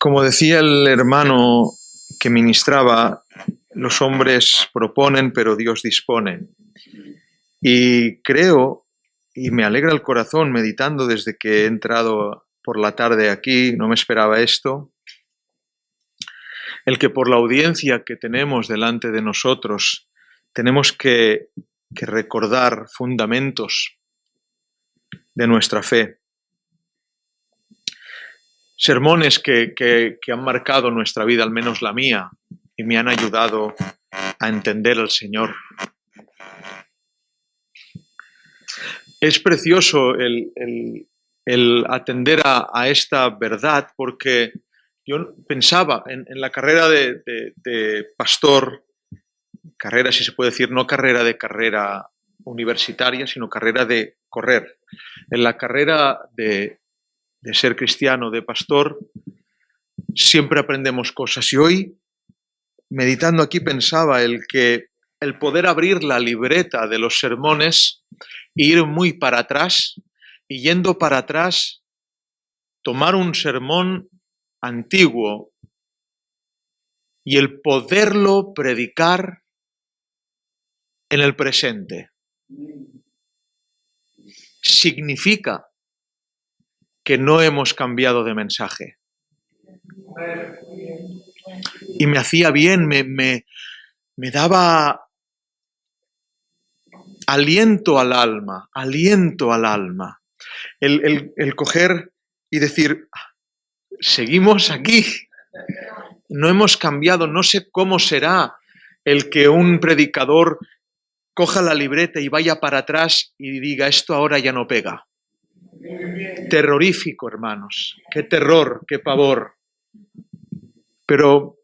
Como decía el hermano que ministraba, los hombres proponen, pero Dios dispone. Y creo, y me alegra el corazón meditando desde que he entrado por la tarde aquí, no me esperaba esto, el que por la audiencia que tenemos delante de nosotros tenemos que recordar fundamentos de nuestra fe. Sermones que han marcado nuestra vida, al menos la mía, y me han ayudado a entender al Señor. Es precioso el atender a esta verdad, porque yo pensaba en la carrera de pastor, carrera, si se puede decir, no carrera de carrera universitaria, sino carrera de correr. En la carrera de ser cristiano, de pastor, siempre aprendemos cosas. Y hoy, meditando aquí, pensaba el poder abrir la libreta de los sermones e ir muy para atrás, y yendo para atrás, tomar un sermón antiguo y el poderlo predicar en el presente. Significa que no hemos cambiado de mensaje. Y me hacía bien, me daba aliento al alma, el coger y decir, seguimos aquí, no hemos cambiado, no sé cómo será el que un predicador coja la libreta y vaya para atrás y diga, esto ahora ya no pega. Terrorífico, hermanos, qué terror, qué pavor. Pero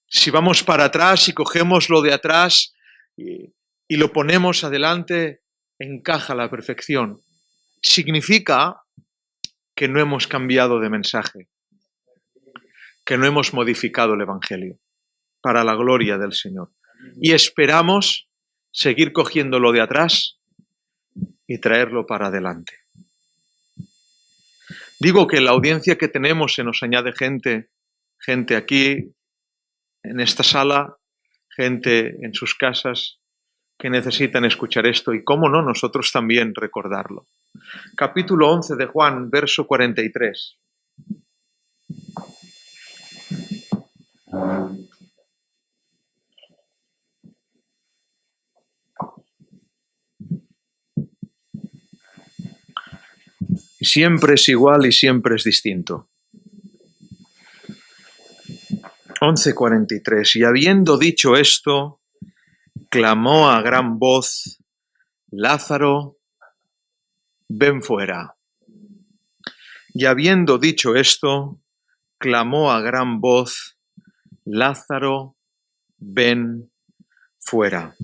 si vamos para atrás y cogemos lo de atrás y lo ponemos adelante, encaja a la perfección. Significa que no hemos cambiado de mensaje, que no hemos modificado el Evangelio para la gloria del Señor. Y esperamos seguir cogiendo lo de atrás y traerlo para adelante. Digo que en la audiencia que tenemos se nos añade gente aquí en esta sala, gente en sus casas que necesitan escuchar esto y, cómo no, nosotros también recordarlo. Capítulo 11 de Juan, verso 43. Siempre es igual y siempre es distinto. 11:43. Y habiendo dicho esto, clamó a gran voz, Lázaro, ven fuera. Y habiendo dicho esto, clamó a gran voz, Lázaro, ven fuera.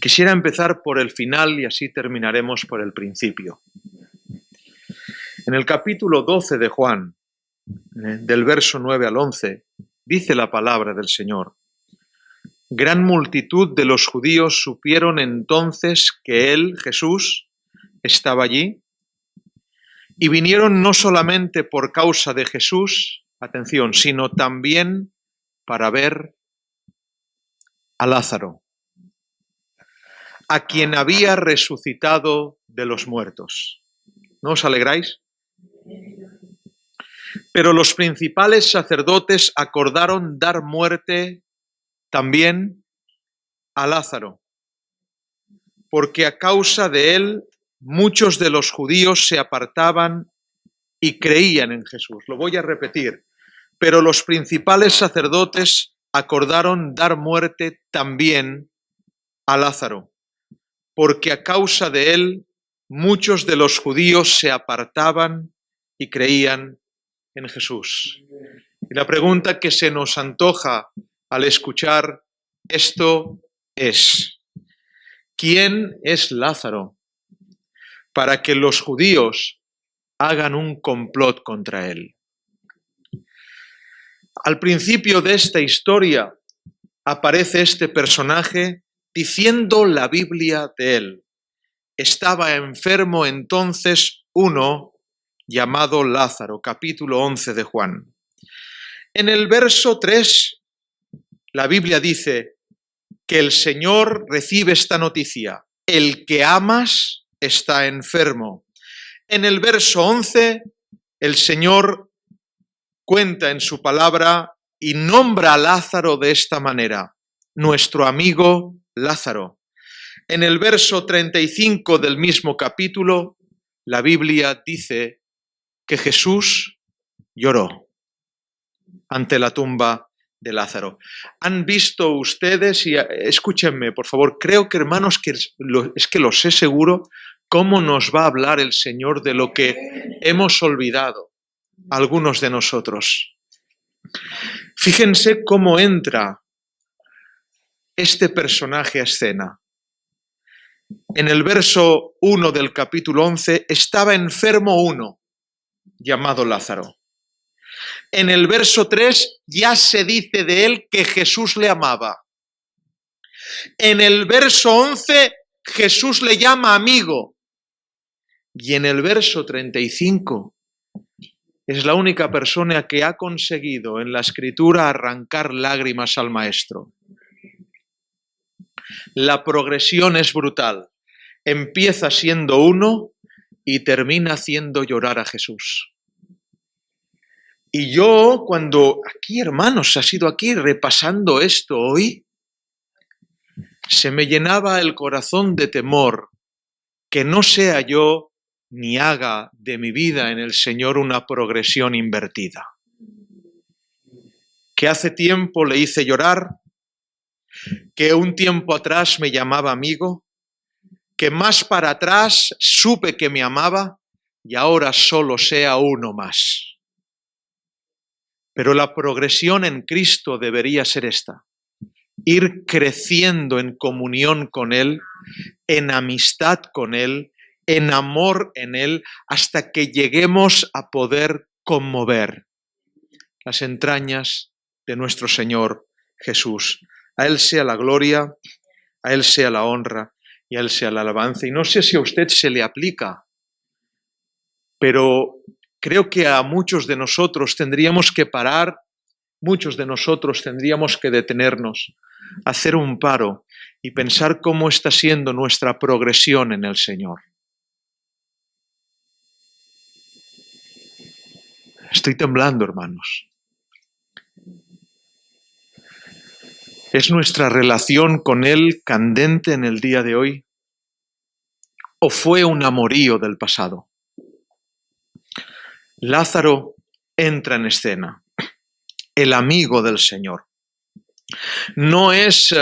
Quisiera empezar por el final y así terminaremos por el principio. En el capítulo 12 de Juan, del verso 9 al 11, dice la palabra del Señor. Gran multitud de los judíos supieron entonces que él, Jesús, estaba allí, y vinieron no solamente por causa de Jesús, atención, sino también para ver a Lázaro, a quien había resucitado de los muertos. ¿No os alegráis? Pero los principales sacerdotes acordaron dar muerte también a Lázaro, porque a causa de él muchos de los judíos se apartaban y creían en Jesús. Lo voy a repetir. Pero los principales sacerdotes acordaron dar muerte también a Lázaro, porque a causa de él muchos de los judíos se apartaban y creían en Jesús. Y la pregunta que se nos antoja al escuchar esto es, ¿quién es Lázaro para que los judíos hagan un complot contra él? Al principio de esta historia aparece este personaje diciendo la Biblia de él. Estaba enfermo entonces uno llamado Lázaro, capítulo 11 de Juan. En el verso 3, la Biblia dice que el Señor recibe esta noticia: el que amas está enfermo. En el verso 11, el Señor cuenta en su palabra y nombra a Lázaro de esta manera: nuestro amigo Lázaro. En el verso 35 del mismo capítulo, la Biblia dice que Jesús lloró ante la tumba de Lázaro. ¿Han visto ustedes, y escúchenme por favor, creo que hermanos, es que lo sé seguro, cómo nos va a hablar el Señor de lo que hemos olvidado algunos de nosotros? Fíjense cómo entra este personaje a escena. En el verso 1 del capítulo 11, estaba enfermo uno, llamado Lázaro. En el verso 3 ya se dice de él que Jesús le amaba. En el verso 11 Jesús le llama amigo. Y en el verso 35 es la única persona que ha conseguido en la Escritura arrancar lágrimas al Maestro. La progresión es brutal. Empieza siendo uno y termina haciendo llorar a Jesús. Y yo, cuando aquí, hermanos, ha sido aquí repasando esto hoy, se me llenaba el corazón de temor que no sea yo ni haga de mi vida en el Señor una progresión invertida. Que hace tiempo le hice llorar, que un tiempo atrás me llamaba amigo, que más para atrás supe que me amaba y ahora solo sea uno más. Pero la progresión en Cristo debería ser esta: ir creciendo en comunión con Él, en amistad con Él, en amor en Él, hasta que lleguemos a poder conmover las entrañas de nuestro Señor Jesús. A Él sea la gloria, a Él sea la honra y a Él sea la alabanza. Y no sé si a usted se le aplica, pero creo que a muchos de nosotros tendríamos que parar, muchos de nosotros tendríamos que detenernos, hacer un paro y pensar cómo está siendo nuestra progresión en el Señor. Estoy temblando, hermanos. ¿Es nuestra relación con Él candente en el día de hoy? ¿O fue un amorío del pasado? Lázaro entra en escena, el amigo del Señor. No es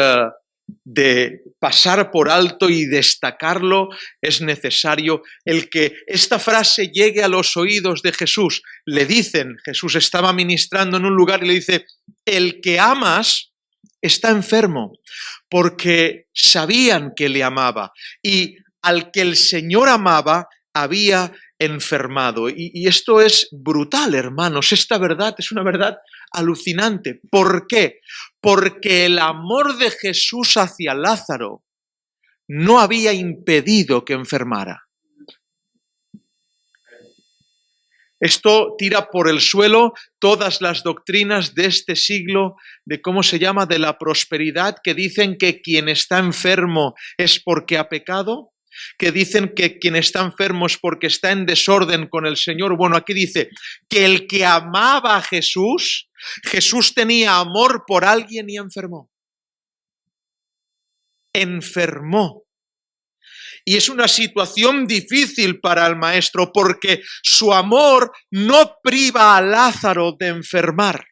de pasar por alto y destacarlo, es necesario el que esta frase llegue a los oídos de Jesús. Le dicen, Jesús estaba ministrando en un lugar y le dice: el que amas está enfermo, porque sabían que le amaba y al que el Señor amaba había enfermado. Y esto es brutal, hermanos. Esta verdad es una verdad alucinante. ¿Por qué? Porque el amor de Jesús hacia Lázaro no había impedido que enfermara. Esto tira por el suelo todas las doctrinas de este siglo de cómo se llama, de la prosperidad, que dicen que quien está enfermo es porque ha pecado, que dicen que quien está enfermo es porque está en desorden con el Señor. Bueno, aquí dice que el que amaba a Jesús, Jesús tenía amor por alguien y enfermó. Enfermó. Y es una situación difícil para el Maestro porque su amor no priva a Lázaro de enfermar.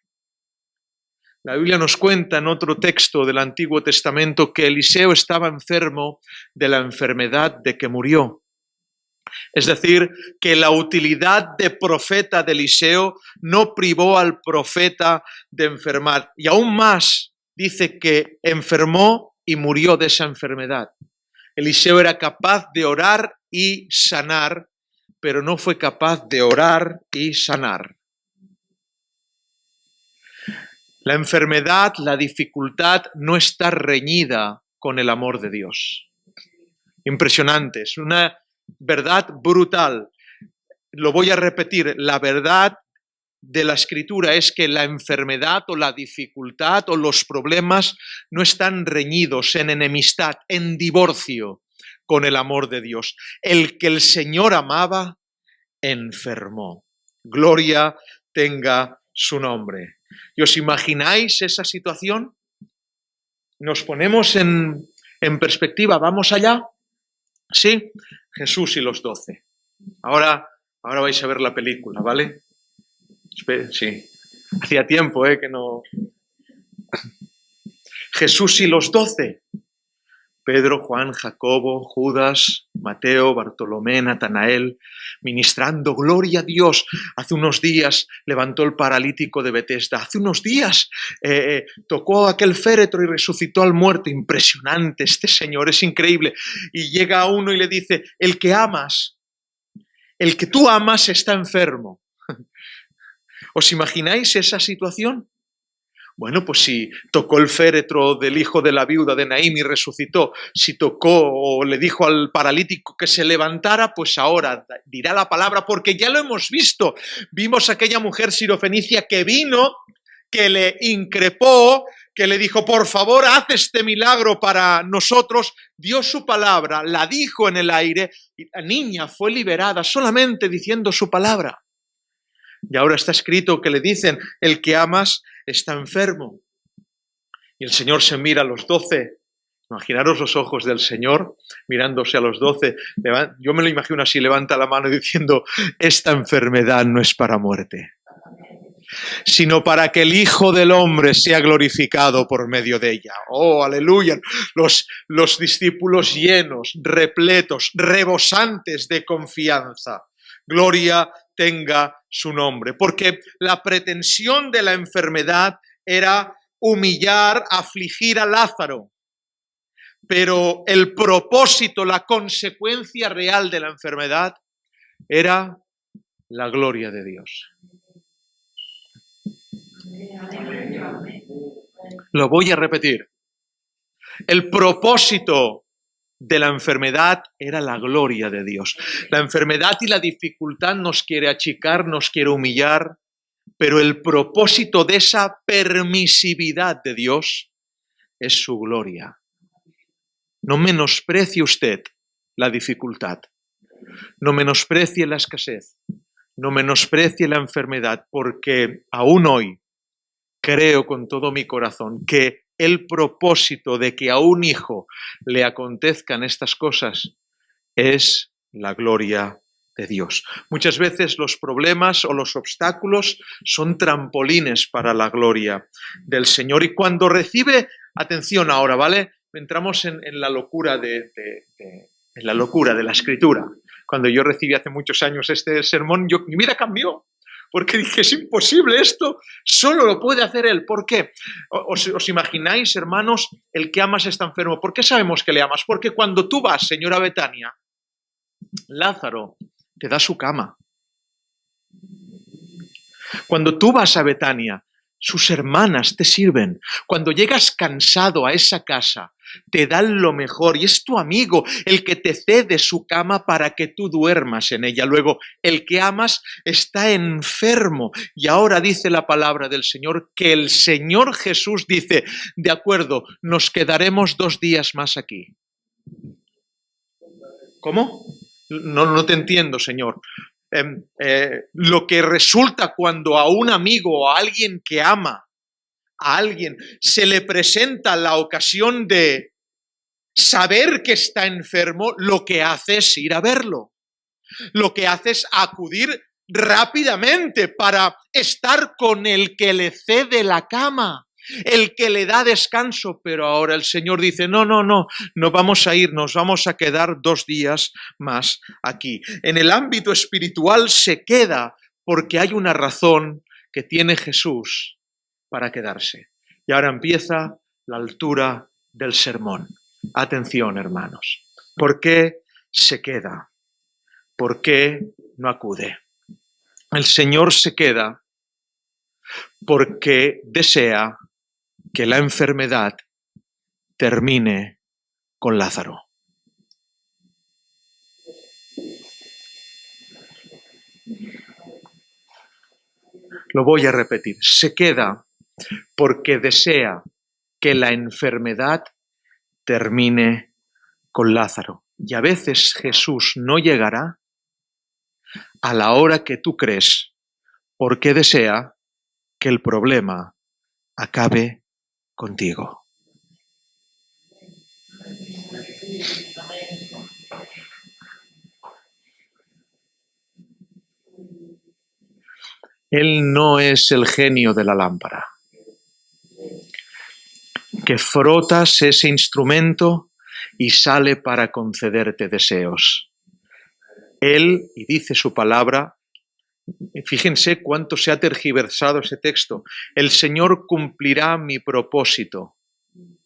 La Biblia nos cuenta en otro texto del Antiguo Testamento que Eliseo estaba enfermo de la enfermedad de que murió. Es decir, que la utilidad de profeta de Eliseo no privó al profeta de enfermar. Y aún más, dice que enfermó y murió de esa enfermedad. Eliseo era capaz de orar y sanar, pero no fue capaz de orar y sanar. La enfermedad, la dificultad no está reñida con el amor de Dios. Impresionante, es una verdad brutal. Lo voy a repetir, la verdad de la Escritura es que la enfermedad o la dificultad o los problemas no están reñidos en enemistad, en divorcio con el amor de Dios. El que el Señor amaba, enfermó. Gloria tenga su nombre. ¿Y os imagináis esa situación? Nos ponemos en perspectiva, ¿vamos allá? Sí, Jesús y los 12. Ahora vais a ver la película, ¿vale? Sí, hacía tiempo que no... Jesús y los 12. Pedro, Juan, Jacobo, Judas, Mateo, Bartolomé, Natanael, ministrando, gloria a Dios. Hace unos días levantó el paralítico de Betesda. Hace unos días tocó aquel féretro y resucitó al muerto. Impresionante este Señor, es increíble. Y llega uno y le dice, el que tú amas está enfermo. ¿Os imagináis esa situación? Bueno, pues si tocó el féretro del hijo de la viuda de Naín y resucitó, si tocó o le dijo al paralítico que se levantara, pues ahora dirá la palabra, porque ya lo hemos visto. Vimos a aquella mujer sirofenicia que vino, que le increpó, que le dijo, por favor, haz este milagro para nosotros. Dio su palabra, la dijo en el aire y la niña fue liberada solamente diciendo su palabra. Y ahora está escrito que le dicen, el que amas está enfermo. Y el Señor se mira a los 12. Imaginaros los ojos del Señor mirándose a los 12. Yo me lo imagino así, levanta la mano diciendo, esta enfermedad no es para muerte, sino para que el Hijo del Hombre sea glorificado por medio de ella. ¡Oh, aleluya! Los discípulos llenos, repletos, rebosantes de confianza. Gloria tenga su nombre, porque la pretensión de la enfermedad era humillar, afligir a Lázaro, pero el propósito, la consecuencia real de la enfermedad era la gloria de Dios. Lo voy a repetir. El propósito de la enfermedad era la gloria de Dios. La enfermedad y la dificultad nos quiere achicar, nos quiere humillar, pero el propósito de esa permisividad de Dios es su gloria. No menosprecie usted la dificultad, no menosprecie la escasez, no menosprecie la enfermedad, porque aún hoy creo con todo mi corazón que el propósito de que a un hijo le acontezcan estas cosas es la gloria de Dios. Muchas veces los problemas o los obstáculos son trampolines para la gloria del Señor. Y cuando recibe, atención ahora, ¿vale? Entramos en la locura de la Escritura. Cuando yo recibí hace muchos años este sermón, mi vida cambió. Porque dije, es imposible esto, solo lo puede hacer Él. ¿Por qué? ¿Os imagináis, hermanos, el que amas está enfermo? ¿Por qué sabemos que le amas? Porque cuando tú vas, señora Betania, Lázaro te da su cama. Cuando tú vas a Betania, sus hermanas te sirven. Cuando llegas cansado a esa casa, te dan lo mejor y es tu amigo el que te cede su cama para que tú duermas en ella. Luego, el que amas está enfermo y ahora dice la palabra del Señor que el Señor Jesús dice, de acuerdo, nos quedaremos 2 días más aquí. ¿Cómo? No te entiendo, Señor. Lo que resulta cuando a un amigo o a alguien que ama a alguien se le presenta la ocasión de saber que está enfermo, lo que hace es ir a verlo. Lo que hace es acudir rápidamente para estar con el que le cede la cama, el que le da descanso. Pero ahora el Señor dice, no vamos a ir, nos vamos a quedar 2 días más aquí. En el ámbito espiritual se queda porque hay una razón que tiene Jesús para quedarse. Y ahora empieza la altura del sermón. Atención, hermanos. ¿Por qué se queda? ¿Por qué no acude? El Señor se queda porque desea que la enfermedad termine con Lázaro. Lo voy a repetir. Se queda porque desea que la enfermedad termine con Lázaro. Y a veces Jesús no llegará a la hora que tú crees, porque desea que el problema acabe contigo. Él no es el genio de la lámpara, que frotas ese instrumento y sale para concederte deseos. Él, y dice su palabra, fíjense cuánto se ha tergiversado ese texto, el Señor cumplirá mi propósito.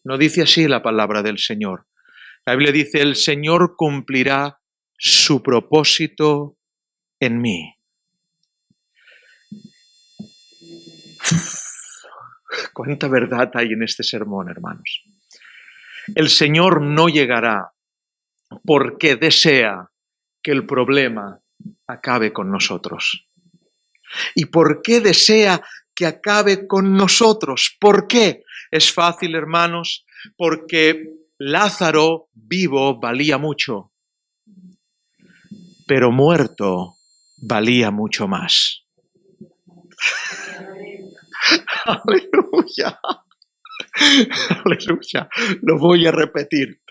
No dice así la palabra del Señor. La Biblia dice, el Señor cumplirá su propósito en mí. Cuánta verdad hay en este sermón, hermanos. El Señor no llegará porque desea que el problema acabe con nosotros. ¿Y por qué desea que acabe con nosotros? ¿Por qué? Es fácil, hermanos, porque Lázaro vivo valía mucho, pero muerto valía mucho más. Aleluya. Aleluya. Lo voy a repetir.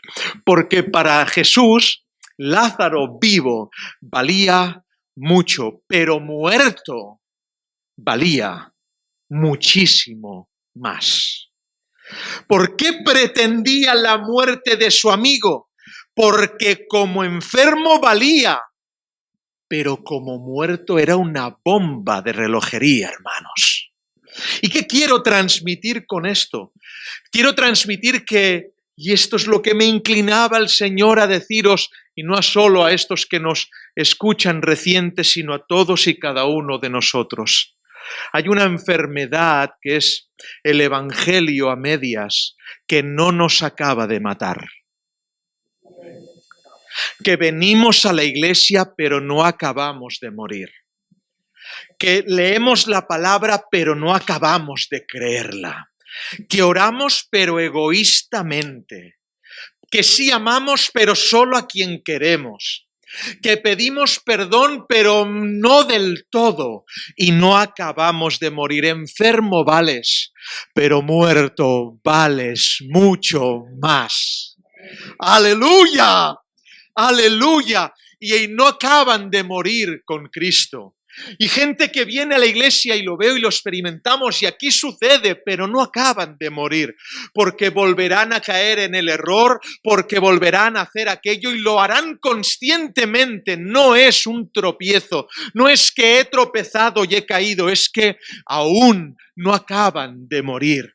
Porque para Jesús, Lázaro vivo valía mucho, pero muerto valía muchísimo más. ¿Por qué pretendía la muerte de su amigo? Porque como enfermo valía, pero como muerto era una bomba de relojería, hermanos. ¿Y qué quiero transmitir con esto? Quiero transmitir que, y esto es lo que me inclinaba el Señor a deciros, y no solo a estos que nos escuchan recientes, sino a todos y cada uno de nosotros. Hay una enfermedad que es el evangelio a medias, que no nos acaba de matar. Que venimos a la iglesia pero no acabamos de morir. Que leemos la palabra pero no acabamos de creerla. Que oramos pero egoístamente. Que sí amamos pero solo a quien queremos. Que pedimos perdón pero no del todo y no acabamos de morir. Enfermo vales, pero muerto vales mucho más. ¡Aleluya! ¡Aleluya! Y no acaban de morir con Cristo. Y gente que viene a la iglesia y lo veo y lo experimentamos y aquí sucede, pero no acaban de morir, porque volverán a caer en el error, porque volverán a hacer aquello y lo harán conscientemente. No es un tropiezo, no es que he tropezado y he caído, es que aún no acaban de morir.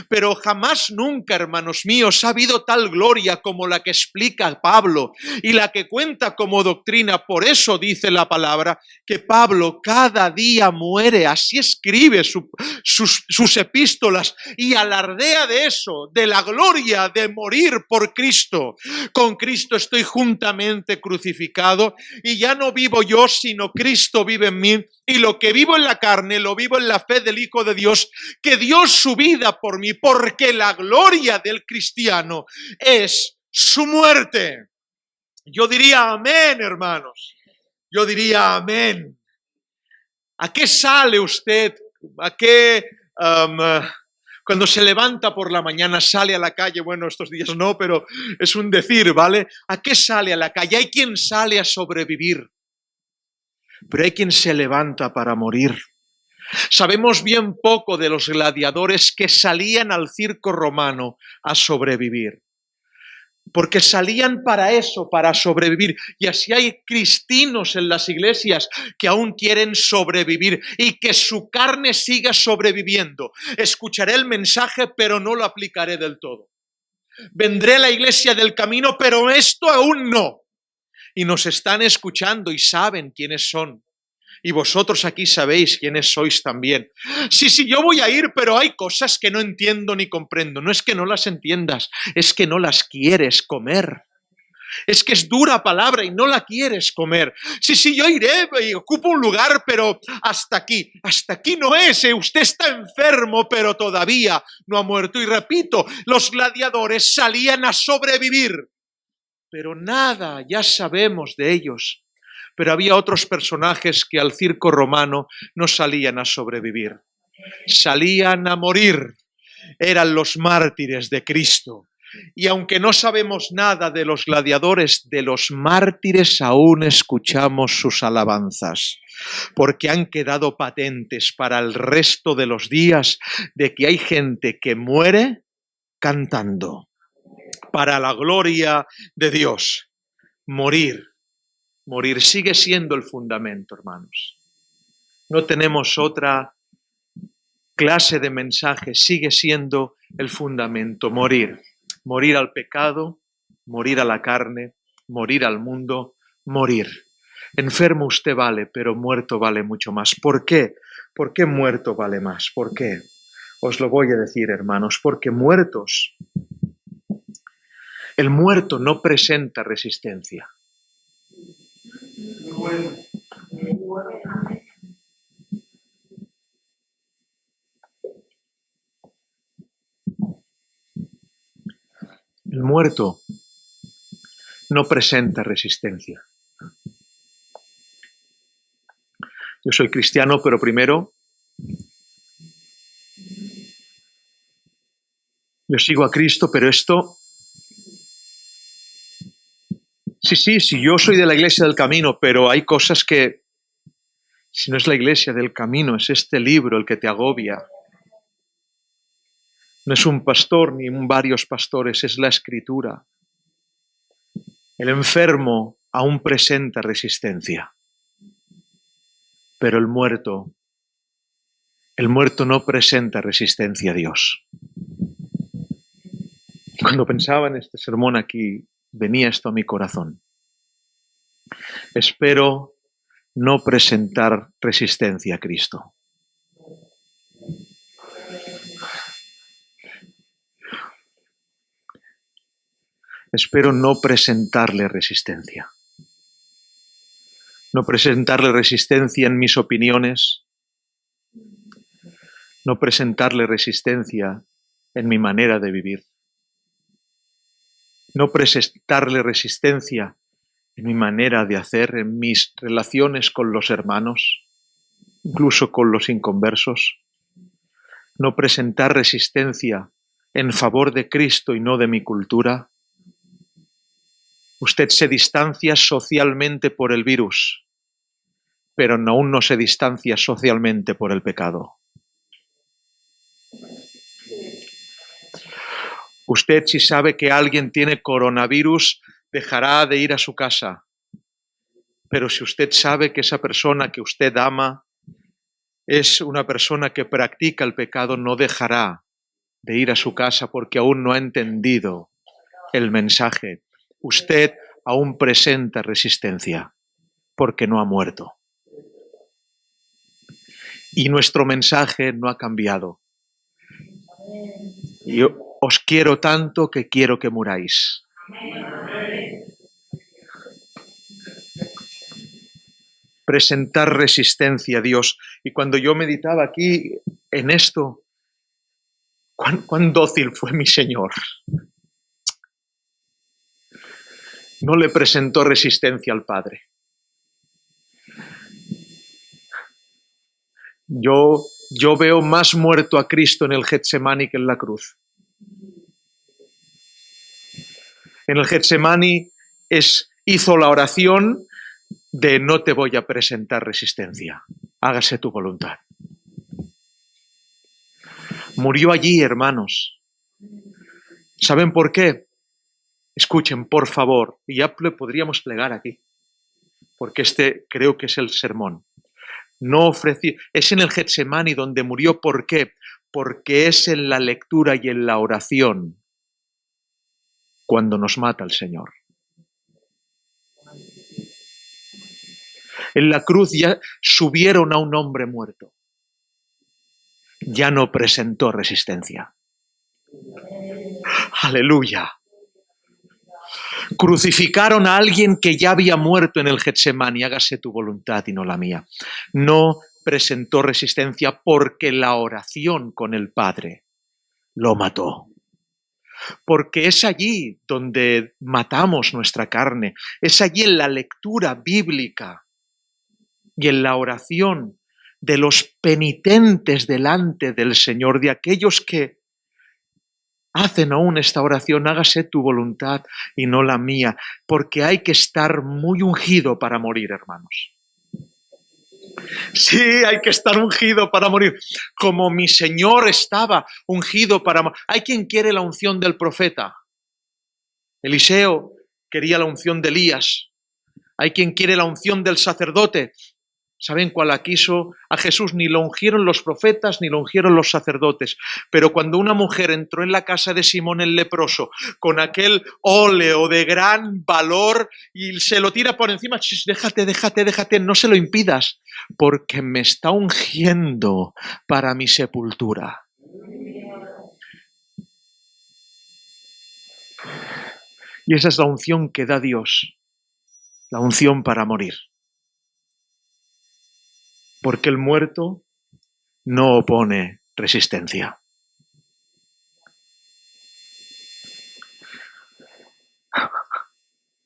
Pero jamás nunca, hermanos míos, ha habido tal gloria como la que explica Pablo y la que cuenta como doctrina. Por eso dice la palabra que Pablo cada día muere, así escribe sus epístolas y alardea de eso, de la gloria de morir por Cristo. Con Cristo estoy juntamente crucificado y ya no vivo yo, sino Cristo vive en mí. Y lo que vivo en la carne, lo vivo en la fe del Hijo de Dios, que dio su vida por mí, porque la gloria del cristiano es su muerte. Yo diría amén, hermanos. Yo diría amén. ¿A qué sale usted? ¿A qué cuando se levanta por la mañana sale a la calle? Bueno, estos días no, pero es un decir, ¿vale? ¿A qué sale a la calle? Hay quien sale a sobrevivir. Pero hay quien se levanta para morir. Sabemos bien poco de los gladiadores que salían al circo romano a sobrevivir. Porque salían para eso, para sobrevivir. Y así hay cristinos en las iglesias que aún quieren sobrevivir y que su carne siga sobreviviendo. Escucharé el mensaje, pero no lo aplicaré del todo. Vendré a la iglesia del camino, pero esto aún no. Y nos están escuchando y saben quiénes son. Y vosotros aquí sabéis quiénes sois también. Sí, yo voy a ir, pero hay cosas que no entiendo ni comprendo. No es que no las entiendas, es que no las quieres comer. Es que es dura palabra y no la quieres comer. Sí, yo iré y ocupo un lugar, pero hasta aquí no es. Usted está enfermo, pero todavía no ha muerto. Y repito, los gladiadores salían a sobrevivir, pero nada ya sabemos de ellos. Pero había otros personajes que al circo romano no salían a sobrevivir, salían a morir. Eran los mártires de Cristo. Y aunque no sabemos nada de los gladiadores, de los mártires aún escuchamos sus alabanzas, porque han quedado patentes para el resto de los días de que hay gente que muere cantando para la gloria de Dios. Morir sigue siendo el fundamento, hermanos. No tenemos otra clase de mensaje, sigue siendo el fundamento. Morir al pecado, morir a la carne, morir al mundo, morir. Enfermo usted vale, pero muerto vale mucho más. ¿Por qué? ¿Por qué muerto vale más? ¿Por qué? Os lo voy a decir, hermanos, porque el muerto no presenta resistencia. El muerto no presenta resistencia. Yo soy cristiano, pero primero yo sigo a Cristo, pero esto... Sí, yo soy de la iglesia del camino, pero hay cosas que, si no es la iglesia del camino, es este libro el que te agobia. No es un pastor ni varios pastores, es la Escritura. El enfermo aún presenta resistencia, pero el muerto no presenta resistencia a Dios. Cuando pensaba en este sermón aquí, venía esto a mi corazón. Espero no presentar resistencia a Cristo. Espero no presentarle resistencia. No presentarle resistencia en mis opiniones. No presentarle resistencia en mi manera de vivir. No presentarle resistencia en mi manera de hacer, en mis relaciones con los hermanos, incluso con los inconversos. No presentar resistencia en favor de Cristo y no de mi cultura. Usted se distancia socialmente por el virus, pero aún no se distancia socialmente por el pecado. Usted, si sabe que alguien tiene coronavirus, dejará de ir a su casa. Pero si usted sabe que esa persona que usted ama es una persona que practica el pecado, no dejará de ir a su casa porque aún no ha entendido el mensaje. Usted aún presenta resistencia porque no ha muerto. Y nuestro mensaje no ha cambiado. Yo os quiero tanto que quiero que muráis. Presentar resistencia a Dios. Y cuando yo meditaba aquí en esto, cuán dócil fue mi Señor. No le presentó resistencia al Padre. Yo veo más muerto a Cristo en el Getsemaní que en la cruz. En el Getsemaní hizo la oración de no te voy a presentar resistencia, hágase tu voluntad. Murió allí, hermanos. ¿Saben por qué? Escuchen, por favor, y ya le podríamos plegar aquí, porque este creo que es el sermón. No ofreció, es en el Getsemaní donde murió. ¿Por qué? Porque es en la lectura y en la oración cuando nos mata el Señor. En la cruz ya subieron a un hombre muerto. Ya no presentó resistencia. Aleluya. Crucificaron a alguien que ya había muerto en el Getsemaní. Hágase tu voluntad y no la mía. No presentó resistencia porque la oración con el Padre lo mató. Porque es allí donde matamos nuestra carne. Es allí en la lectura bíblica y en la oración de los penitentes delante del Señor, de aquellos que hacen aún esta oración: hágase tu voluntad y no la mía, porque hay que estar muy ungido para morir, hermanos. Sí, hay que estar ungido para morir, como mi Señor estaba ungido para morir. Hay quien quiere la unción del profeta. Eliseo quería la unción de Elías. Hay quien quiere la unción del sacerdote. ¿Saben cuál la quiso a Jesús? Ni lo ungieron los profetas, ni lo ungieron los sacerdotes. Pero cuando una mujer entró en la casa de Simón el leproso con aquel óleo de gran valor y se lo tira por encima: déjate, no se lo impidas, porque me está ungiendo para mi sepultura. Y esa es la unción que da Dios, la unción para morir. Porque el muerto no opone resistencia.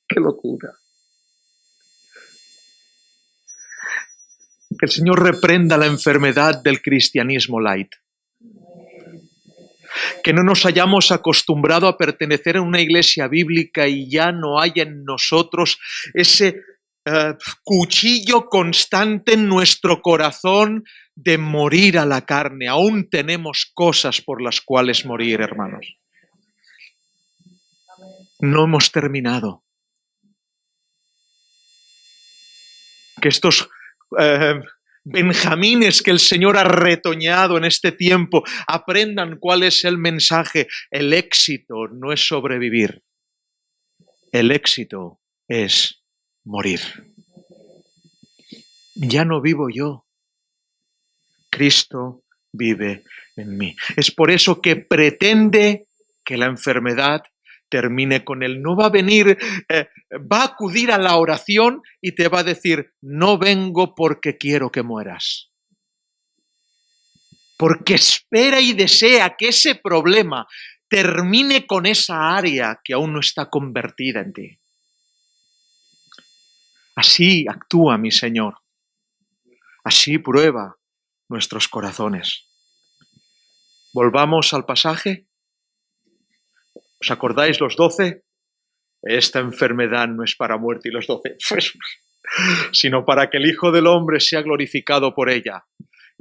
¡Qué locura! Que el Señor reprenda la enfermedad del cristianismo light. Que no nos hayamos acostumbrado a pertenecer a una iglesia bíblica y ya no haya en nosotros ese cuchillo constante en nuestro corazón de morir a la carne. Aún tenemos cosas por las cuales morir, hermanos. No hemos terminado. Que estos benjamines que el Señor ha retoñado en este tiempo aprendan cuál es el mensaje. El éxito no es sobrevivir. El éxito es morir. Ya no vivo yo. Cristo vive en mí. Es por eso que pretende que la enfermedad termine con él. No va a venir, va a acudir a la oración y te va a decir: no vengo porque quiero que mueras. Porque espera y desea que ese problema termine con esa área que aún no está convertida en ti. Así actúa mi Señor. Así prueba nuestros corazones. Volvamos al pasaje. ¿Os acordáis los 12? Esta enfermedad no es para muerte, y los 12, pues, sino para que el Hijo del Hombre sea glorificado por ella.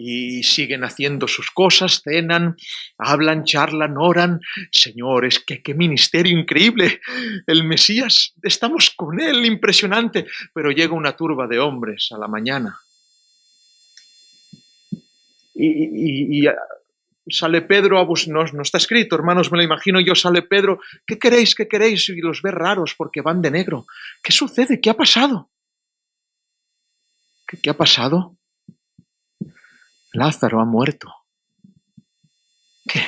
Y siguen haciendo sus cosas, cenan, hablan, charlan, oran. Señores, qué ministerio increíble. El Mesías, estamos con él, impresionante. Pero llega una turba de hombres a la mañana. Y sale Pedro, no está escrito, hermanos, me lo imagino yo, sale Pedro: ¿qué queréis? ¿Qué queréis? Y los ve raros porque van de negro. ¿Qué sucede? ¿Qué ha pasado? ¿Qué ha pasado? Lázaro ha muerto. ¿Qué?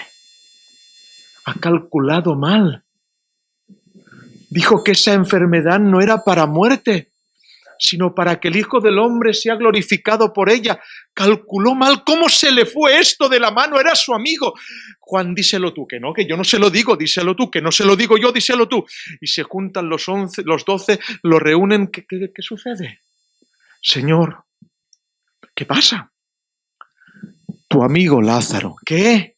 Ha calculado mal. Dijo que esa enfermedad no era para muerte, sino para que el Hijo del Hombre sea glorificado por ella. Calculó mal. ¿Cómo se le fue esto de la mano? Era su amigo. Juan, díselo tú, que no, que yo no se lo digo, díselo tú, que no se lo digo yo, díselo tú. Y se juntan los 12, lo reúnen. ¿Qué sucede? Señor, ¿qué pasa? Tu amigo Lázaro, ¿qué?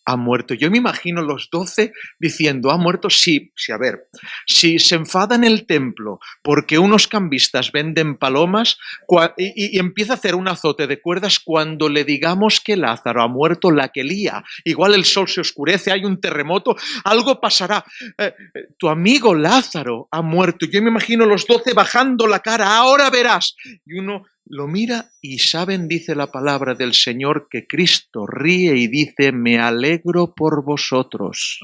Ha muerto. Yo me imagino los 12 diciendo: ¿ha muerto? Sí, a ver, si se enfada en el templo porque unos cambistas venden palomas y empieza a hacer un azote de cuerdas, cuando le digamos que Lázaro ha muerto, la que lía, igual el sol se oscurece, hay un terremoto, algo pasará. Tu amigo Lázaro ha muerto. Yo me imagino los 12 bajando la cara: ahora verás. Y uno lo mira y saben, dice la palabra del Señor, que Cristo ríe y dice: me alegro por vosotros.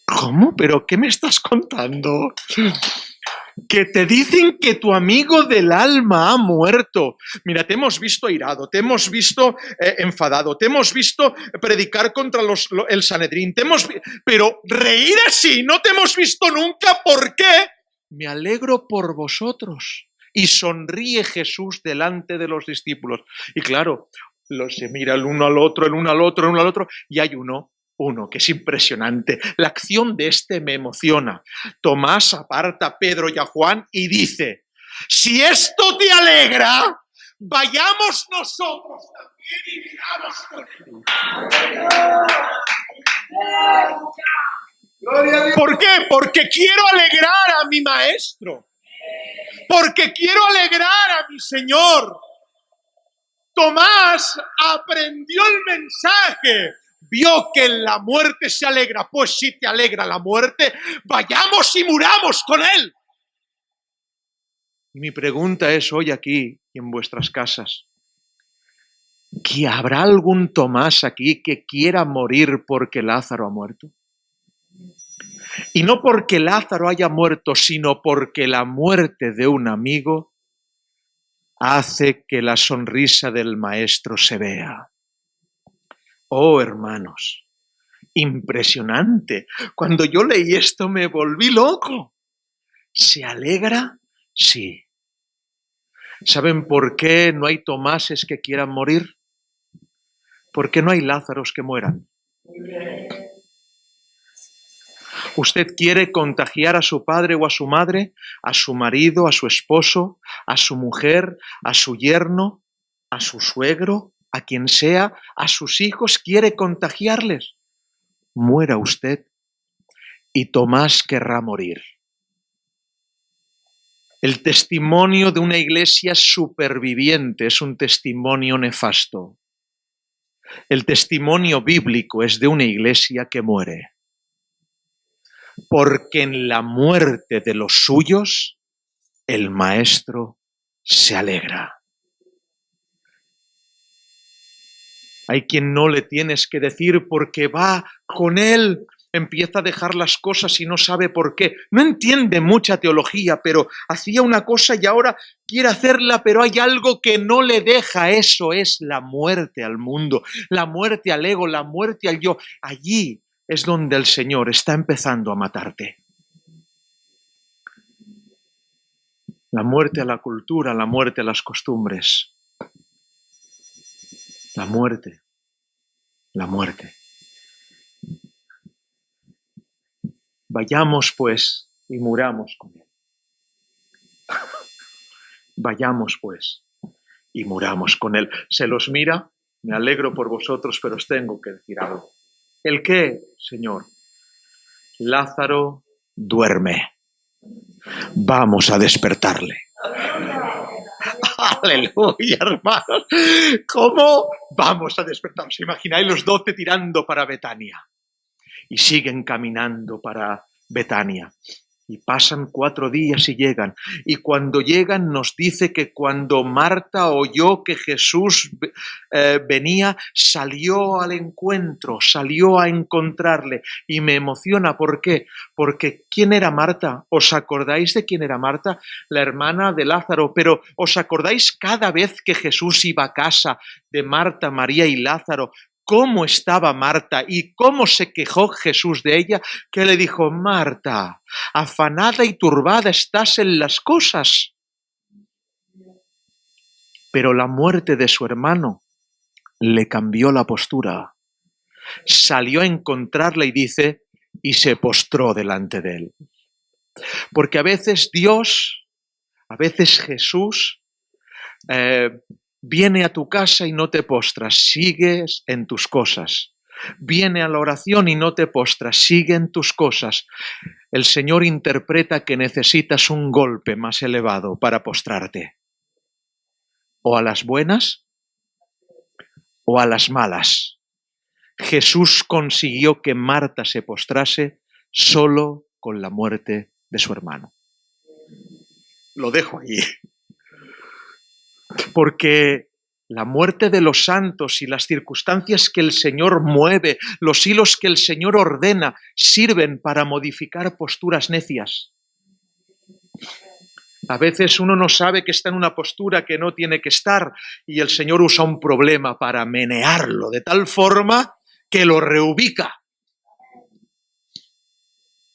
¿Cómo? ¿Pero qué me estás contando? que te dicen que tu amigo del alma ha muerto. Mira, te hemos visto airado, te hemos visto enfadado, te hemos visto predicar contra el Sanedrín, pero reír así no te hemos visto nunca. ¿Por qué? Me alegro por vosotros. Y sonríe Jesús delante de los discípulos. Y claro, se mira el uno al otro, el uno al otro, el uno al otro, y hay uno que es impresionante. La acción de este me emociona. Tomás aparta a Pedro y a Juan y dice: si esto te alegra, vayamos nosotros también y miramos con él. ¿Por qué? Porque quiero alegrar a mi maestro. Porque quiero alegrar a mi Señor. Tomás aprendió el mensaje. Vio que en la muerte se alegra. Pues si te alegra la muerte, vayamos y muramos con él. Y mi pregunta es hoy aquí y en vuestras casas: ¿que habrá algún Tomás aquí que quiera morir porque Lázaro ha muerto? Y no porque Lázaro haya muerto, sino porque la muerte de un amigo hace que la sonrisa del maestro se vea. Oh, hermanos, impresionante. Cuando yo leí esto me volví loco. ¿Se alegra? Sí. ¿Saben por qué no hay Tomáses que quieran morir? ¿Por qué no hay Lázaros que mueran? ¿Usted quiere contagiar a su padre o a su madre, a su marido, a su esposo, a su mujer, a su yerno, a su suegro, a quien sea, a sus hijos? ¿Quiere contagiarles? Muera usted y Tomás querrá morir. El testimonio de una iglesia superviviente es un testimonio nefasto. El testimonio bíblico es de una iglesia que muere. Porque en la muerte de los suyos, el maestro se alegra. Hay quien no le tienes que decir porque va con él, empieza a dejar las cosas y no sabe por qué. No entiende mucha teología, pero hacía una cosa y ahora quiere hacerla, pero hay algo que no le deja. Eso es la muerte al mundo, la muerte al ego, la muerte al yo. Allí es donde el Señor está empezando a matarte. La muerte a la cultura, la muerte a las costumbres. La muerte. La muerte. Vayamos pues y muramos con él. Vayamos pues y muramos con él. Se los mira, me alegro por vosotros, pero os tengo que decir algo. ¿El qué, Señor? Lázaro duerme. Vamos a despertarle. Aleluya, hermanos. ¿Cómo vamos a despertar? ¿Os imagináis los 12 tirando para Betania? Y siguen caminando para Betania. Y pasan 4 días y llegan. Y cuando llegan nos dice que cuando Marta oyó que Jesús venía, salió al encuentro, salió a encontrarle. Y me emociona. ¿Por qué? Porque ¿quién era Marta? ¿Os acordáis de quién era Marta? La hermana de Lázaro. Pero ¿os acordáis cada vez que Jesús iba a casa de Marta, María y Lázaro? ¿Cómo estaba Marta y cómo se quejó Jesús de ella? Que le dijo: Marta, afanada y turbada estás en las cosas. Pero la muerte de su hermano le cambió la postura. Salió a encontrarle y dice, y se postró delante de él. Porque a veces Dios, a veces Jesús, viene a tu casa y no te postras, sigues en tus cosas. Viene a la oración y no te postras, sigue en tus cosas. El Señor interpreta que necesitas un golpe más elevado para postrarte. O a las buenas o a las malas. Jesús consiguió que Marta se postrase solo con la muerte de su hermano. Lo dejo ahí. Porque la muerte de los santos y las circunstancias que el Señor mueve, los hilos que el Señor ordena, sirven para modificar posturas necias. A veces uno no sabe que está en una postura que no tiene que estar y el Señor usa un problema para menearlo de tal forma que lo reubica.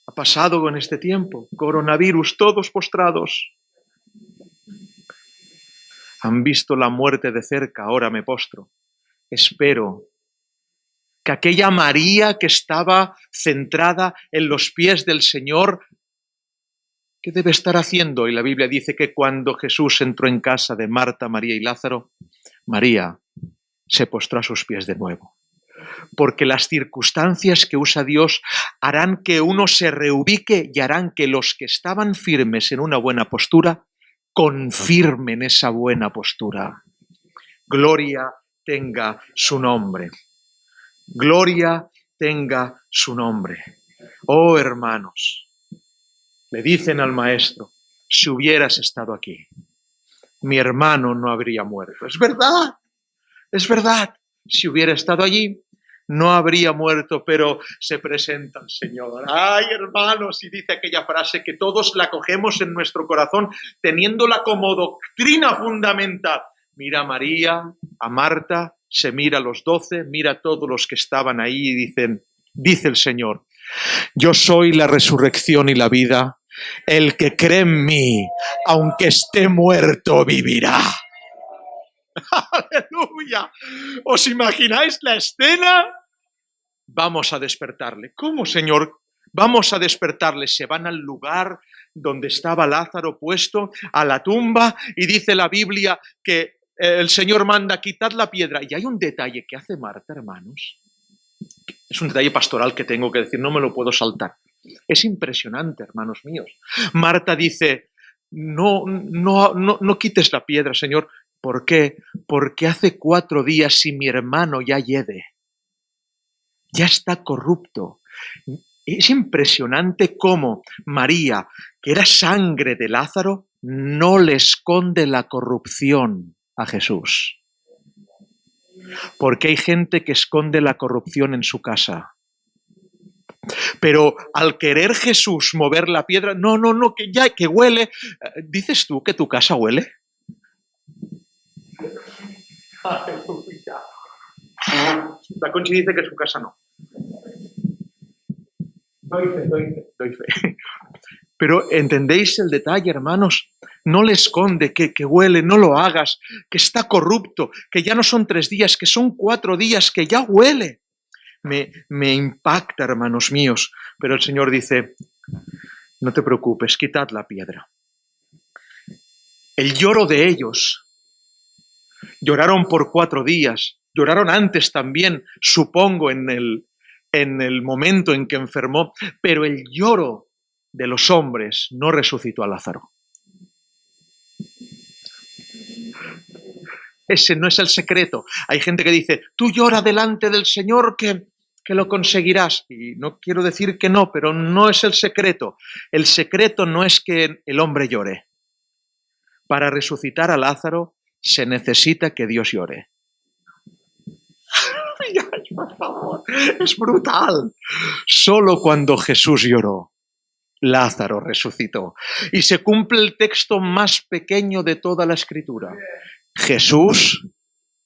Ha pasado con este tiempo, coronavirus, todos postrados. Han visto la muerte de cerca, ahora me postro. Espero que aquella María que estaba centrada en los pies del Señor, ¿qué debe estar haciendo? Y la Biblia dice que cuando Jesús entró en casa de Marta, María y Lázaro, María se postró a sus pies de nuevo. Porque las circunstancias que usa Dios harán que uno se reubique y harán que los que estaban firmes en una buena postura confirmen esa buena postura. Gloria tenga su nombre. Gloria tenga su nombre. Oh, hermanos, le dicen al maestro, si hubieras estado aquí, mi hermano no habría muerto. Es verdad, es verdad. Si hubiera estado allí, no habría muerto, pero se presenta el Señor. ¡Ay, hermanos! Y dice aquella frase que todos la cogemos en nuestro corazón, teniéndola como doctrina fundamental. Mira a María, a Marta, se mira a los 12, mira a todos los que estaban ahí y dice el Señor, yo soy la resurrección y la vida. El que cree en mí, aunque esté muerto, vivirá. ¡Aleluya! ¿Os imagináis la escena? Vamos a despertarle. ¿Cómo, Señor? Vamos a despertarle. Se van al lugar donde estaba Lázaro puesto, a la tumba, y dice la Biblia que el Señor manda quitar la piedra. Y hay un detalle que hace Marta, hermanos. Es un detalle pastoral que tengo que decir, no me lo puedo saltar. Es impresionante, hermanos míos. Marta dice, no quites la piedra, Señor. ¿Por qué? Porque hace 4 días y mi hermano ya hiede. Ya está corrupto. Es impresionante cómo María, que era sangre de Lázaro, no le esconde la corrupción a Jesús. Porque hay gente que esconde la corrupción en su casa. Pero al querer Jesús mover la piedra, no, que huele. ¿Dices tú que tu casa huele? Aleluya. La Conchi dice que su casa no. Doy fe. Pero ¿entendéis el detalle, hermanos? No le esconde que huele, no lo hagas, que está corrupto, que ya no son 3 días, que son 4 días, que ya huele. Me impacta, hermanos míos. Pero el Señor dice, no te preocupes, quitad la piedra. El lloro de ellos, lloraron por 4 días, lloraron antes también, supongo, en el momento en que enfermó, pero el lloro de los hombres no resucitó a Lázaro. Ese no es el secreto. Hay gente que dice, tú llora delante del Señor que lo conseguirás. Y no quiero decir que no, pero no es el secreto. El secreto no es que el hombre llore. Para resucitar a Lázaro se necesita que Dios llore. Por favor, es brutal. Solo cuando Jesús lloró, Lázaro resucitó. Y se cumple el texto más pequeño de toda la Escritura. Jesús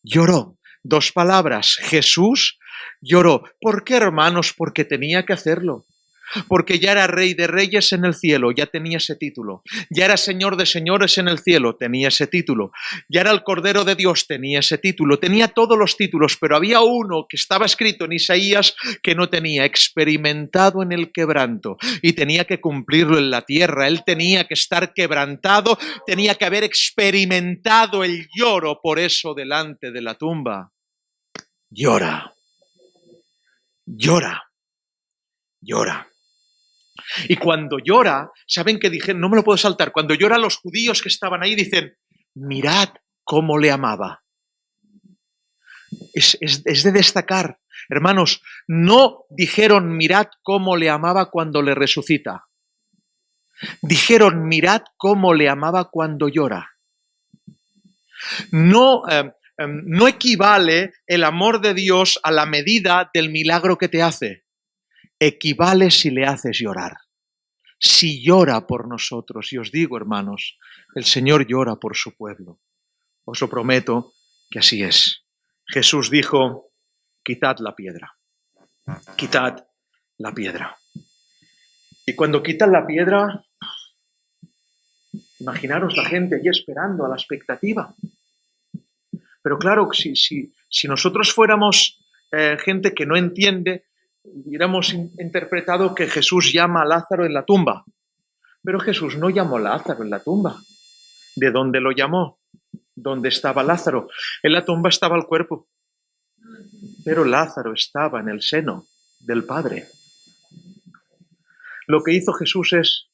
lloró. 2 palabras. Jesús lloró. ¿Por qué, hermanos? Porque tenía que hacerlo. Porque ya era Rey de Reyes en el cielo, ya tenía ese título. Ya era Señor de Señores en el cielo, tenía ese título. Ya era el Cordero de Dios, tenía ese título. Tenía todos los títulos, pero había uno que estaba escrito en Isaías que no tenía, experimentado en el quebranto. Y tenía que cumplirlo en la tierra. Él tenía que estar quebrantado, tenía que haber experimentado el lloro. Por eso delante de la tumba, llora, llora, llora. Y cuando llora, ¿saben qué dije? No me lo puedo saltar. Cuando llora, los judíos que estaban ahí dicen, mirad cómo le amaba. Es de destacar. Hermanos, no dijeron mirad cómo le amaba cuando le resucita. Dijeron mirad cómo le amaba cuando llora. No equivale el amor de Dios a la medida del milagro que te hace. Equivale si le haces llorar. si llora por nosotros. Y os digo, hermanos, el Señor llora por su pueblo. Os lo prometo que así es. Jesús dijo, quitad la piedra. Quitad la piedra. Y cuando quitan la piedra, imaginaros la gente allí esperando a la expectativa. Pero claro, si nosotros fuéramos gente que no entiende, hubiéramos interpretado que Jesús llama a Lázaro en la tumba. Pero Jesús no llamó a Lázaro en la tumba. ¿De dónde lo llamó? ¿Dónde estaba Lázaro? En la tumba estaba el cuerpo. Pero Lázaro estaba en el seno del Padre. Lo que hizo Jesús es...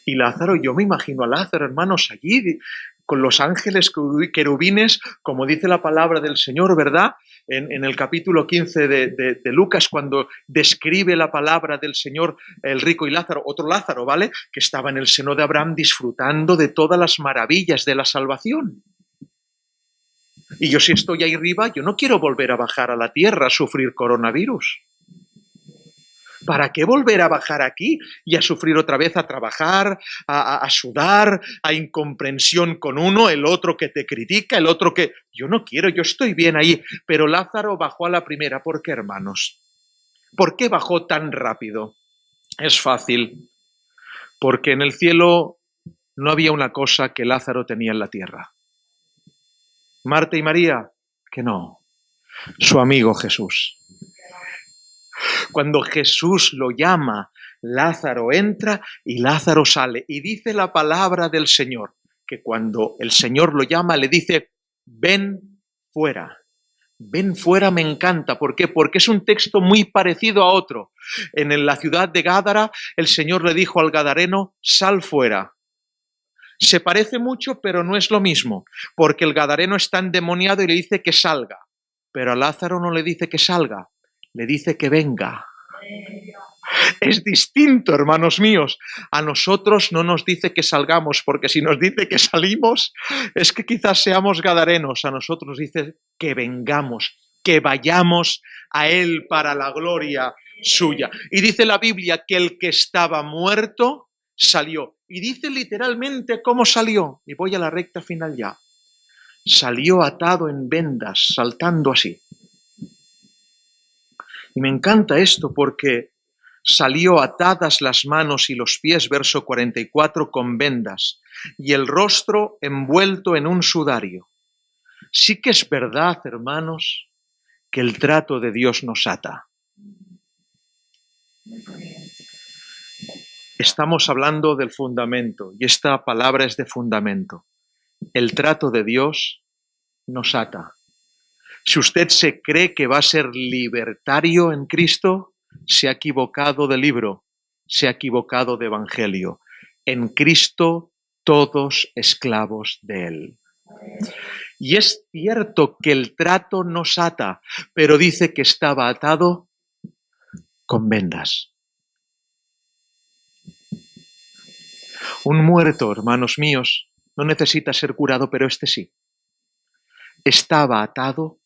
Y Lázaro, yo me imagino a Lázaro, hermanos, allí, con los ángeles querubines, como dice la palabra del Señor, ¿verdad? En el capítulo 15 de Lucas, cuando describe la palabra del Señor, el rico y Lázaro, otro Lázaro, ¿vale? Que estaba en el seno de Abraham disfrutando de todas las maravillas de la salvación. Y yo, si estoy ahí arriba, yo no quiero volver a bajar a la tierra a sufrir coronavirus. ¿Para qué volver a bajar aquí y a sufrir otra vez, a trabajar, a sudar, a incomprensión con uno, el otro que te critica, el otro que... Yo no quiero, yo estoy bien ahí. Pero Lázaro bajó a la primera. ¿Por qué, hermanos? ¿Por qué bajó tan rápido? Es fácil. Porque en el cielo no había una cosa que Lázaro tenía en la tierra. Marta y María, que no. Su amigo Jesús. Cuando Jesús lo llama, Lázaro entra y Lázaro sale. Y dice la palabra del Señor, que cuando el Señor lo llama, le dice, ven fuera. Ven fuera me encanta. ¿Por qué? Porque es un texto muy parecido a otro. En la ciudad de Gádara, el Señor le dijo al gadareno, sal fuera. Se parece mucho, pero no es lo mismo, porque el gadareno está endemoniado y le dice que salga. Pero a Lázaro no le dice que salga. Le dice que venga. Es distinto, hermanos míos. A nosotros no nos dice que salgamos, porque si nos dice que salimos, es que quizás seamos gadarenos. A nosotros nos dice que vengamos, que vayamos a Él para la gloria suya. Y dice la Biblia que el que estaba muerto salió. Y dice literalmente cómo salió. Y voy a la recta final ya. Salió atado en vendas, saltando así. Y me encanta esto porque salió atadas las manos y los pies, verso 44, con vendas, y el rostro envuelto en un sudario. Sí que es verdad, hermanos, que el trato de Dios nos ata. Estamos hablando del fundamento, y esta palabra es de fundamento. El trato de Dios nos ata. Si usted se cree que va a ser libertario en Cristo, se ha equivocado de libro, se ha equivocado de evangelio. En Cristo todos esclavos de Él. Y es cierto que el trato nos ata, pero dice que estaba atado con vendas. Un muerto, hermanos míos, no necesita ser curado, pero este sí. Estaba atado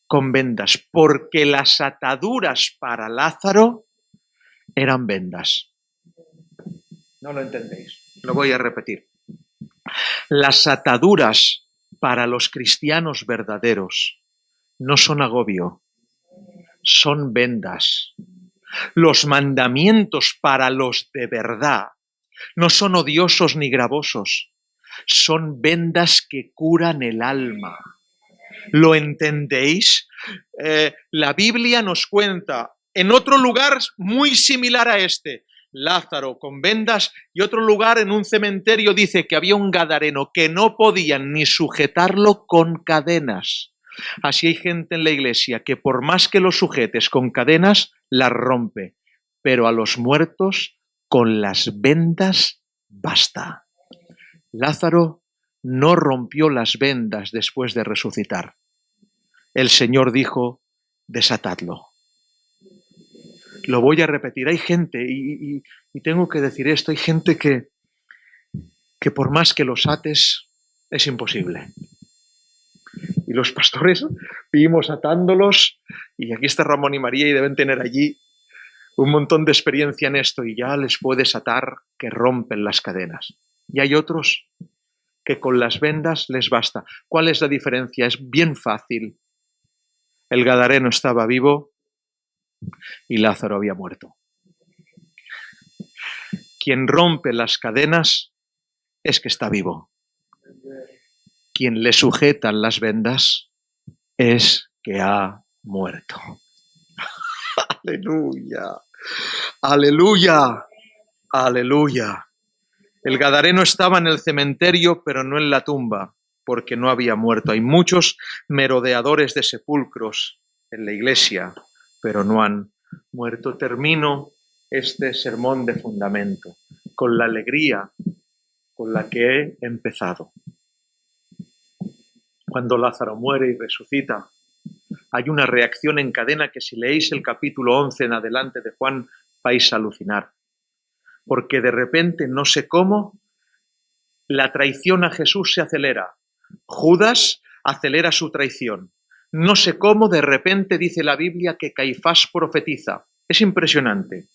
con vendas, porque las ataduras para Lázaro eran vendas. No lo entendéis, lo voy a repetir. Las ataduras para los cristianos verdaderos no son agobio, son vendas. Los mandamientos para los de verdad no son odiosos ni gravosos, son vendas que curan el alma. ¿Lo entendéis? La Biblia nos cuenta en otro lugar muy similar a este, Lázaro con vendas, y otro lugar en un cementerio dice que había un gadareno que no podían ni sujetarlo con cadenas. Así hay gente en la iglesia que por más que lo sujetes con cadenas, las rompe, pero a los muertos con las vendas basta. Lázaro no rompió las vendas después de resucitar. El Señor dijo, desatadlo. Lo voy a repetir, hay gente, y tengo que decir esto, hay gente que por más que los ates, es imposible. Y los pastores vivimos atándolos, y aquí está Ramón y María y deben tener allí un montón de experiencia en esto y ya les puedes atar que rompen las cadenas. Y hay otros que con las vendas les basta. ¿Cuál es la diferencia? Es bien fácil. El gadareno estaba vivo y Lázaro había muerto. Quien rompe las cadenas es que está vivo. Quien le sujetan las vendas es que ha muerto. Aleluya, aleluya, aleluya. El gadareno estaba en el cementerio, pero no en la tumba, porque no había muerto. Hay muchos merodeadores de sepulcros en la iglesia, pero no han muerto. Termino este sermón de fundamento con la alegría con la que he empezado. Cuando Lázaro muere y resucita, hay una reacción en cadena que si leéis el capítulo 11 en adelante de Juan vais a alucinar. Porque de repente, no sé cómo, la traición a Jesús se acelera. Judas acelera su traición. No sé cómo, de repente dice la Biblia que Caifás profetiza. Es impresionante,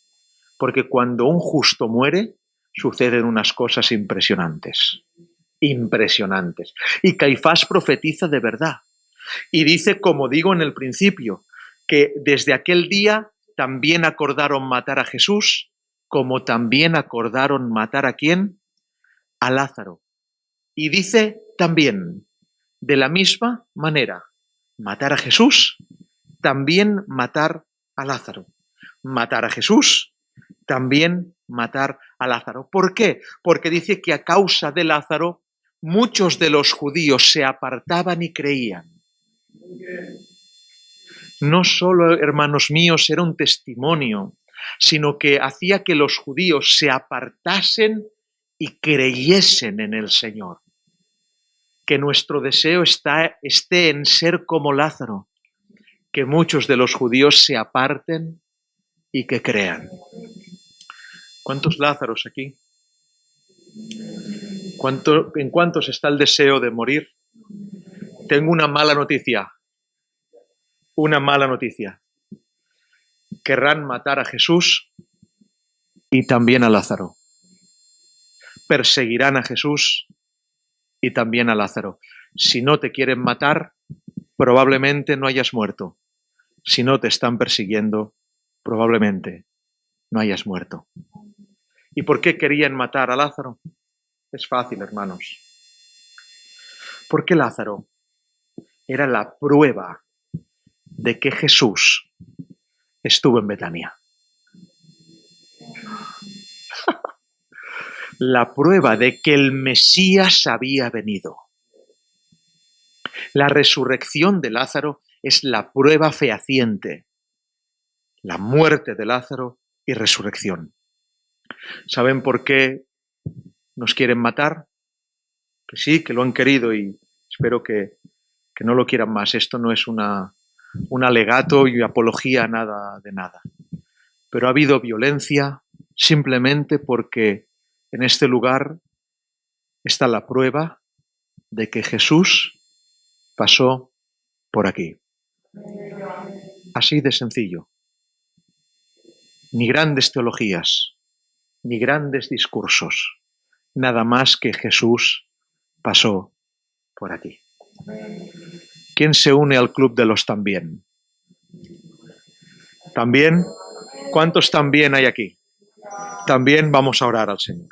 porque cuando un justo muere, suceden unas cosas impresionantes. Impresionantes. Y Caifás profetiza de verdad. Y dice, como digo en el principio, que desde aquel día también acordaron matar a Jesús, como también acordaron matar ¿a quién? A Lázaro. Y dice también, de la misma manera, matar a Jesús, también matar a Lázaro. Matar a Jesús, también matar a Lázaro. ¿Por qué? Porque dice que a causa de Lázaro, muchos de los judíos se apartaban y creían. No solo, hermanos míos, era un testimonio, sino que hacía que los judíos se apartasen y creyesen en el Señor. Que nuestro deseo esté en ser como Lázaro, que muchos de los judíos se aparten y que crean. ¿Cuántos Lázaros aquí? ¿En cuántos está el deseo de morir? Tengo una mala noticia. Una mala noticia. Querrán matar a Jesús y también a Lázaro. Perseguirán a Jesús y también a Lázaro. Si no te quieren matar, probablemente no hayas muerto. Si no te están persiguiendo, probablemente no hayas muerto. ¿Y por qué querían matar a Lázaro? Es fácil, hermanos. Porque Lázaro era la prueba de que Jesús estuvo en Betania. La prueba de que el Mesías había venido. La resurrección de Lázaro es la prueba fehaciente. La muerte de Lázaro y resurrección. ¿Saben por qué nos quieren matar? Que sí, que lo han querido y espero que no lo quieran más. Esto no es un alegato y apología nada de nada. Pero ha habido violencia simplemente porque en este lugar está la prueba de que Jesús pasó por aquí. Así de sencillo. Ni grandes teologías, ni grandes discursos. Nada más que Jesús pasó por aquí. ¿Quién se une al club de los también? ¿También? ¿Cuántos también hay aquí? También vamos a orar al Señor.